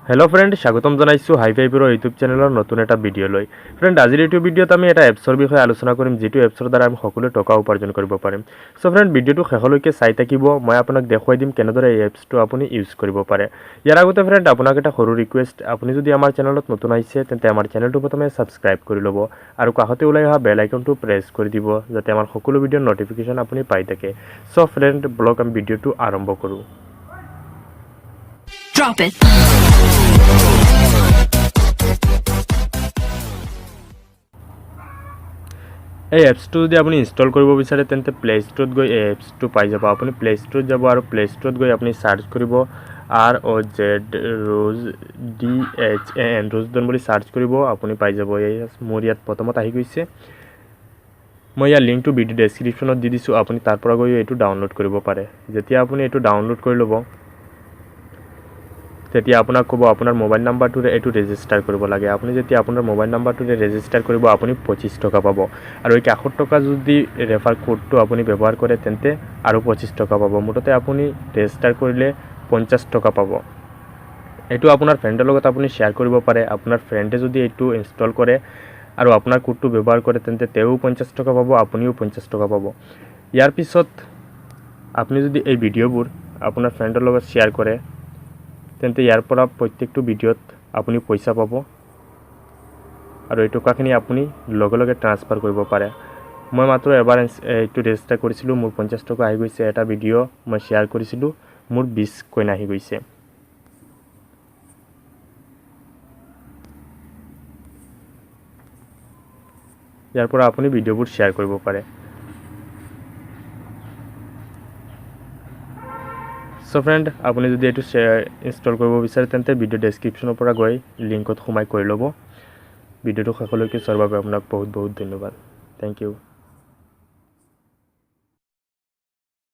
Hello friend स्वागतम जानाइछु हाइफाइपर YouTube चैनलर नतुन एटा video लई friend आजिर एटु भिडिओत आमी एटा एप्सर विषय आलोचना करिम जेटु एप्सर द्वारा आमी सकलोवे टका उपार्जन करिब पारिम। सो फ्रेंड भिडिओटु शेषলৈকে চাই থাকিব মই আপোনাক দেখুৱাই দিম কেনেদৰে এই এপ্সটো আপুনি ইউজ কৰিব পাৰে। ইয়াৰ আগতে ফ্ৰেন্ড আপোনাক এটা সৰু ৰিকুৱেষ্ট আপুনি যদি আমাৰ চেনেলত নতুন আহিছে তেন্তে আমাৰ চেনেলটো প্ৰথমে সাবস্ক্ৰাইব কৰি ল'ব আৰু কাষতে ওলাই অহা বেল আইকনটো প্ৰেছ কৰি দিব যাতে আমাৰ সকলো ভিডিঅ'ৰ নটিফিকেশন আপুনি পাই থাকে। সো ফ্ৰেন্ড ব্লগ আমি ভিডিঅ'টো আৰম্ভ কৰো। Drop it. এই এপ্সটো যদি আপুনি ইনষ্টল কৰিব বিচাৰে তেন্তে প্লে ষ্টৰত গৈ এই এপ্সটো পাই যাব। আপুনি প্লে ষ্টৰত যাব আৰু প্লে ষ্টৰত গৈ আপুনি সাৰ্চ কৰিব ROZ Roz DHAN Roz Dhan বুলি সাৰ্চ কৰিব আপুনি পাই যাব। এই মোৰ ইয়াত প্ৰথমত আহি গৈছে। মই ইয়াৰ লিংকটো ভিডিও ডেসক্ৰিপচনত দি দিছো আপুনি তাৰ পৰা গৈ এইটো ডাউনলোড কৰিব পাৰে। যেতিয়া আপুনি এইটো ডাউনলোড কৰি ল'ব তেতিয়া আপোনাক ক'ব আপোনাৰ মোবাইল নাম্বাৰটোৰে এইটো ৰেজিষ্টাৰ কৰিব লাগে। আপুনি যেতিয়া আপোনাৰ মোবাইল নাম্বাৰটোৰে ৰেজিষ্টাৰ কৰিব আপুনি 25 টকা পাব আৰু এই 61 টকা যদি ৰেফাৰ কোডটো আপুনি ব্যৱহাৰ কৰে তেন্তে আৰু 25 টকা পাব। মুঠতে আপুনি ৰেজিষ্টাৰ কৰিলে 50 টকা পাব। এইটো আপোনাৰ ফ্ৰেণ্ডৰ লগত আপুনি শেয়াৰ কৰিব পাৰে। আপোনাৰ ফ্ৰেণ্ডে যদি এইটো ইনষ্টল কৰে আৰু আপোনাৰ কোডটো ব্যৱহাৰ কৰে তেন্তে তেও 50 টকা পাব আপুনিও 50 টকা পাব। ইয়াৰ পিছত আপুনি যদি এই ভিডিঅ'বোৰ আপোনাৰ ফ্ৰেণ্ডৰ লগত শেয়াৰ কৰে তেন্তে ইয়াৰ পৰা প্ৰত্যেকটো ভিডিঅ'ত আপুনি পইচা পাব আৰু এই টকাখিনি আপুনি লগে লগে ট্ৰান্সফাৰ কৰিব পাৰে। মই মাত্ৰ এবাৰ এইটো ৰেজিষ্টাৰ কৰিছিলোঁ মোৰ 50 টকা আহি গৈছে। এটা ভিডিঅ' মই শেয়াৰ কৰিছিলোঁ মোৰ 20 কইন আহি গৈছে। ইয়াৰ পৰা আপুনি ভিডিঅ'বোৰ শেয়াৰ কৰিব পাৰে। সো ফ্ৰেন্ড আপনি যদি এটু ইনষ্টল কৰিব বিচাৰে তেন্তে ভিডিও ডেসক্ৰিপচনৰ পৰা গৈ লিংকত সোমাই কৰি ল'ব। ভিডিওটো শেষলৈকে চোৱাৰ বাবে আপোনাক বহুত বহুত ধন্যবাদ। Thank U.